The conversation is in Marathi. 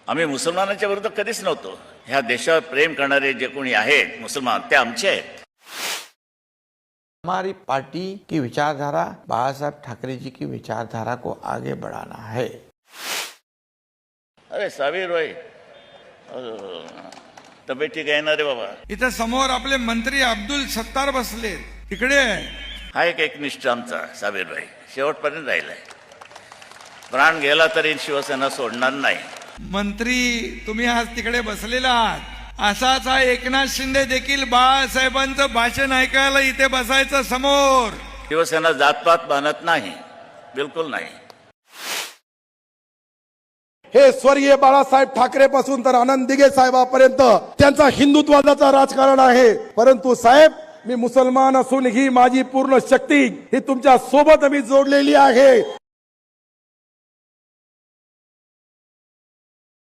आम्ही मुसलमानांच्या विरुद्ध कधीच नव्हतो. ह्या देशावर प्रेम करणारे जे कोणी आहेत मुसलमान ते आमचे आहेत. हमारी पार्टी की विचारधारा बाला साहब ठाकरे जी की विचारधारा को आगे बढ़ाना है. अरे सावीर भाई तब्येत ठीक आहे ना रे बाबा? इथं समोर आपले मंत्री अब्दुल सत्तार बसले तिकडे. हा एक एकनिष्ठ आमचा सावीर भाई शेवटपर्यंत राहिलाय. प्राण गेला तरी शिवसेना सोडणार नाही. मंत्री तुम्ही आज तिकडे बसलेला आहात. असाच हा एकनाथ शिंदे देखील बाळासाहेबांचं भाषण ऐकायला इथे बसायचं समोर. शिवसेना जातपात बांधत नाही, बिलकुल नाही. हे स्वर्गीय बाळासाहेब ठाकरे पासून तर आनंद दिघे साहेबांपर्यंत त्यांचा हिंदुत्वादाचा राजकारण आहे. परंतु साहेब, मी मुसलमान असून ही माझी पूर्ण शक्ती ही तुमच्या सोबत मी जोडलेली आहे.